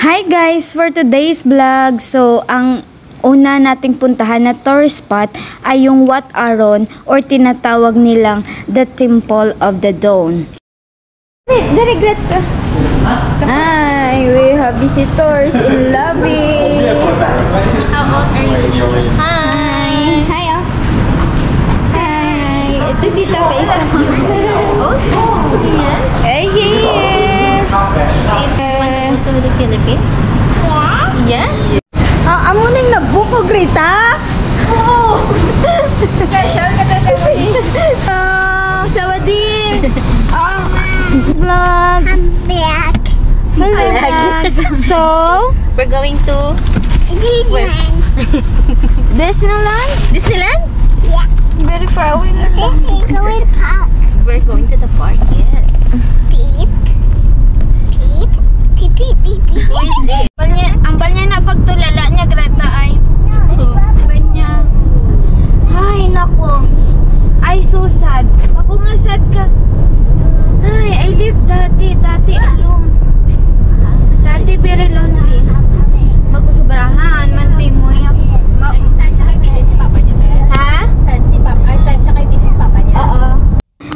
Hi guys! For today's vlog, so ang una nating puntahan na tourist spot ay yung Wat Arun or tinatawag nilang the Temple of the Dawn. The regrets. Hi! We have visitors in lobby. How old are you? Hi! Hi! Oh. Hi! Ito dito pa isa. Oh? Yes? Hey! Want to go to the Philippines? Yeah. Yes? Amo nang nabukog Rita. Oo! Special ka na naman. Sawadee! Vlog! I'm back. Hello, vlog! So, We're going to Disneyland. Disneyland? Disneyland? Yeah. Very far away. This is going park. We're going to the park, yes. Beep. Beep. Beep, beep, beep, beep. Who is this? Ambal niya na pagtulala niya, Greta, ay. Banya. Ay, nako. Ay, so sad. Ako nga sad ka. Ay, I live dati alone. Dati very lonely. Magkusobrahan, manti mo yan. Saan siya kay Bilin si Papa niya? Ha? Saan siya kay Bilin si Papa niya? Oo.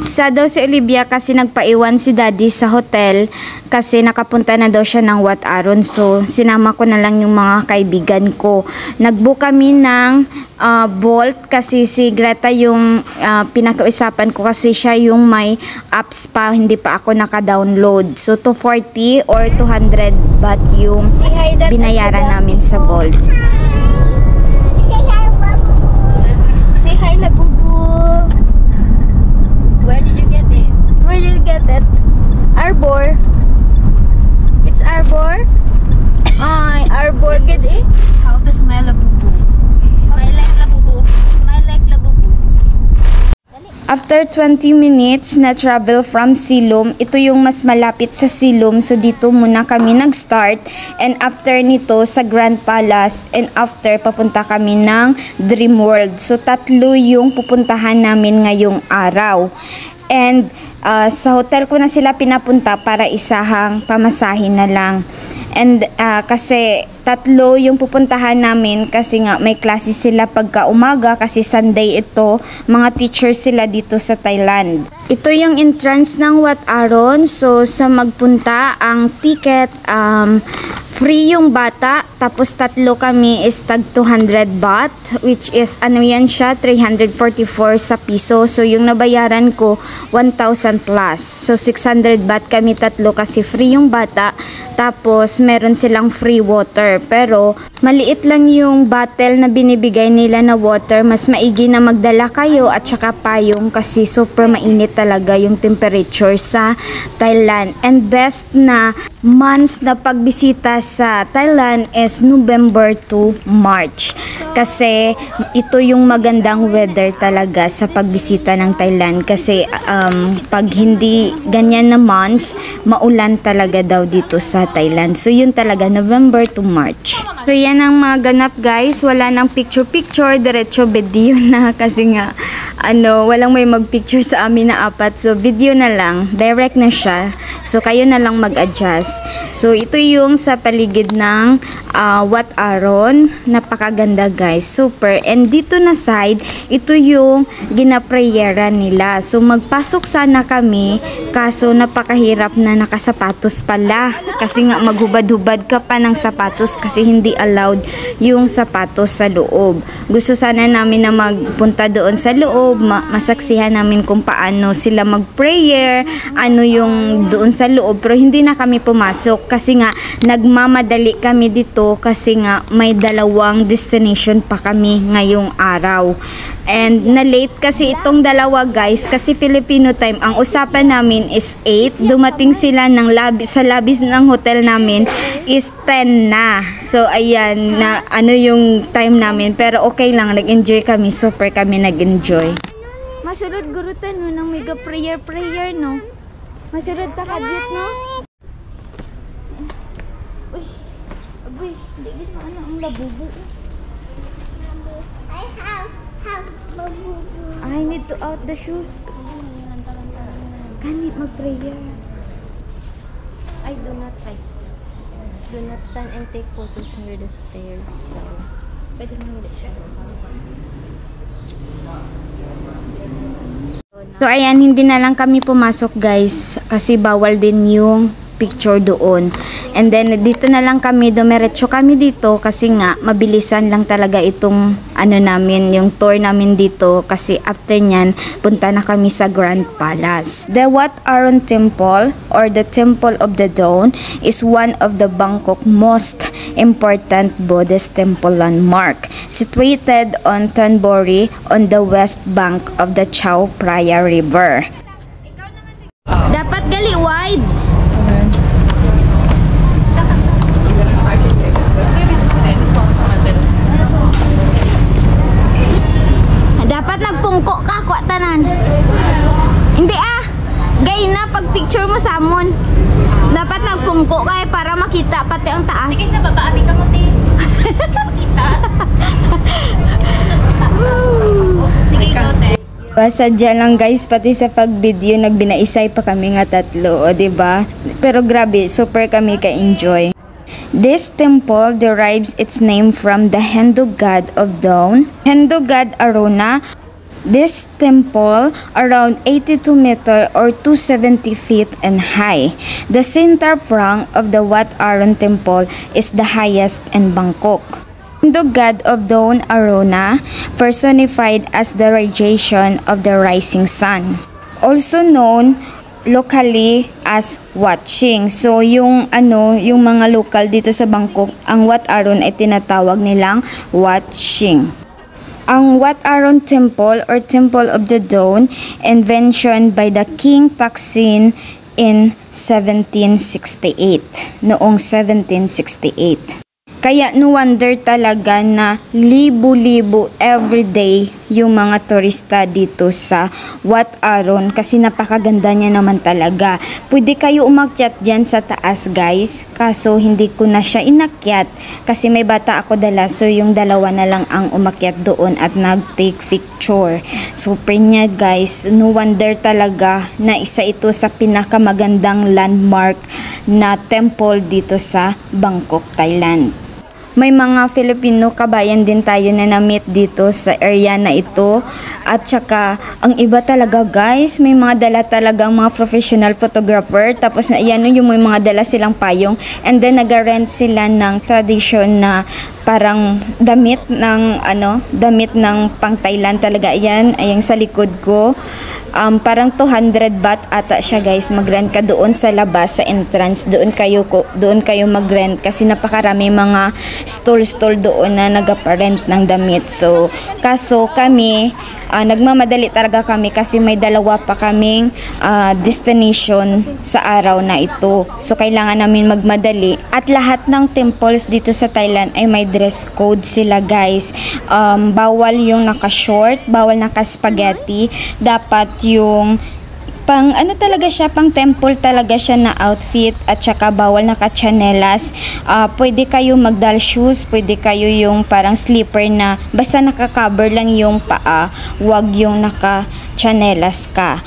Sad daw si Olivia kasi nagpaiwan si Daddy sa hotel kasi nakapunta na daw siya ng Wat Arun. So, sinama ko na lang yung mga kaibigan ko. Nagbook kami ng Bolt kasi si Greta yung pinakausapan ko kasi siya yung may apps pa, hindi pa ako naka-download. So, 240 or 200 baht yung binayaran namin sa Bolt. Say hi, Babu. Say hi, Labubu. Where did you get it? Where did you get it? Arbor. It's Arbor. Ay, Arbor get it. How to smell a boo-boo. Smile like labubu. Smile like labubu. After 20 minutes na travel from Silom, ito yung mas malapit sa Silom. So dito muna kami nag-start. And after nito sa Grand Palace. And after papunta kami ng Dream World. So tatlo yung pupuntahan namin ngayong araw. And sa hotel ko na sila pinapunta para isahang pamasahin na lang. And kasi tatlo yung pupuntahan namin kasi nga may klase sila pagka umaga kasi Sunday ito, mga teachers sila dito sa Thailand. Ito yung entrance ng Wat Arun. So sa magpunta ang ticket free yung bata, tapos tatlo kami is tag 200 baht, which is ano yan siya, 344 sa piso. So yung nabayaran ko 1,000 plus. So 600 baht kami tatlo kasi free yung bata, tapos meron silang free water. Pero maliit lang yung bottle na binibigay nila na water. Mas maigi na magdala kayo at saka payong kasi super mainit talaga yung temperature sa Thailand. And best na months na pagbisita sa Thailand is November to March. Kasi ito yung magandang weather talaga sa pagbisita ng Thailand. Kasi pag hindi ganyan na months, maulan talaga daw dito sa Thailand. So yun talaga, November to March. So yan ang mga ganap guys. Wala nang picture-picture, diretso video na kasi nga walang may mag-picture sa amin na apat. So video na lang, direct na siya. So kayo na lang mag-adjust. So ito yung sa paligid ng Wat Arun. Napakaganda guys, super. And dito na side, ito yung ginaprayera nila. So magpasok sana kami, kaso napakahirap na nakasapatos pala. Kasi nga maghubad-hubad ka pa ng sapatos kasi hindi allowed yung sapatos sa loob. Gusto sana namin na magpunta doon sa loob, masaksihan namin kung paano sila mag-prayer, ano yung doon sa loob. Pero hindi na kami pumasok kasi nga nagmamadali kami dito kasi nga may dalawang destination pa kami ngayong araw. And na-late kasi itong dalawa guys kasi Filipino time. Ang usapan namin is 8. Dumating sila ng sa labis ng hotel namin is 10 na. So ayan na yung time namin. Pero okay lang, nag-enjoy kami. Super kami nag-enjoy. Masulod gurutan no ng mega prayer no. Masulod ta kadit no. Uy. Agoy, hindi na ang labubo. I have Babu. I need to out the shoes. Kanit mag-prayer. I do not like. Do not stand and take photos near the stairs. So, pwede mo ulit siya. So ayan, hindi na lang kami pumasok guys kasi bawal din yung picture doon. And then dito na lang kami, dumiretso kami dito kasi nga mabilisan lang talaga itong ano namin, yung tour namin dito kasi after nyan, punta na kami sa Grand Palace. The Wat Arun Temple or the Temple of the Dawn is one of the Bangkok most important Buddhist temple landmark, situated on Thonburi on the west bank of the Chao Phraya River. Dapat gali wide. Dapat nagpungko ka, kwa tanan. Hindi gay na pag picture mo samon. Dapat nagpungko ka para makita pati ang taas. Sige sa baba, abi ka mo te. Makita. Sige, ikaw te. Sadya lang guys, pati sa pag-video nagbinaisay pa kami nga tatlo, o diba? Pero grabe, super kami ka-enjoy. This temple derives its name from the Hindu god of dawn, Hindu god Aruna. This temple, around 82 meter or 270 feet in high. The center prong of the Wat Arun temple is the highest in Bangkok. Hindu god of dawn Aruna, personified as the radiation of the rising sun. Also known locally as Wat Ching. So yung yung mga local dito sa Bangkok, ang Wat Arun ay tinatawag nilang Wat Ching. Ang Wat Arun Temple or Temple of the Dawn, invention by the King Taksin in 1768. Noong 1768. Kaya no wonder talaga na libo-libo everyday yung mga turista dito sa Wat Arun kasi napakaganda niya naman talaga. Pwede kayo umakyat dyan sa taas guys, kaso hindi ko na siya inakyat kasi may bata ako dala, so yung dalawa na lang ang umakyat doon at nag-take picture. Super niya guys, no wonder talaga na isa ito sa pinakamagandang landmark na temple dito sa Bangkok, Thailand. May mga Filipino kabayan din tayo na na-meet dito sa area na ito. At saka, ang iba talaga guys, may mga dala talagang mga professional photographer. Tapos yan yung may mga dala silang payong. And then nag-rent sila ng tradition na parang damit ng pang Thailand talaga. Yan, ayang sa likod ko. Parang 200 baht ata siya guys. Mag-rent ka doon sa labas, sa entrance. Doon kayo mag-rent kasi napakarami mga stall doon na nag-rent ng damit. So, kaso kami, nagmamadali talaga kami kasi may dalawa pa kaming destination sa araw na ito. So, kailangan namin magmadali. At lahat ng temples dito sa Thailand ay may dress code sila guys. Bawal yung naka-short, bawal naka-spaghetti. Dapat yung pang talaga siya, pang temple talaga siya na outfit, at saka bawal naka-chanelas. Pwede kayo magdal shoes, pwede kayo yung parang slipper na basta naka-cover lang yung paa, wag yung naka-chanelas ka.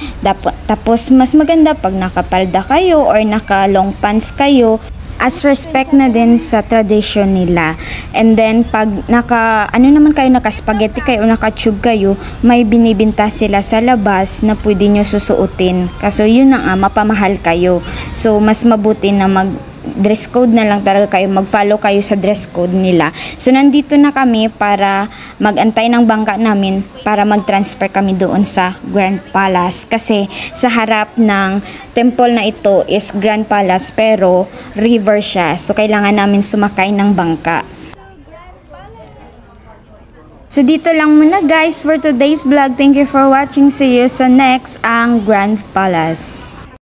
Tapos mas maganda pag nakapalda kayo or naka-long pants kayo, as respect na din sa tradition nila. And then pag naka-spaghetti kayo o naka-tube kayo, may binibinta sila sa labas na pwede nyo susuotin. Kaso yun na mapamahal kayo. So mas mabuti na dress code na lang talaga kayo, mag-follow kayo sa dress code nila. So nandito na kami para mag-antay ng bangka namin para mag-transfer kami doon sa Grand Palace kasi sa harap ng temple na ito is Grand Palace pero river siya. So kailangan namin sumakay ng bangka. So dito lang muna guys for today's vlog. Thank you for watching. See you sa next ang Grand Palace.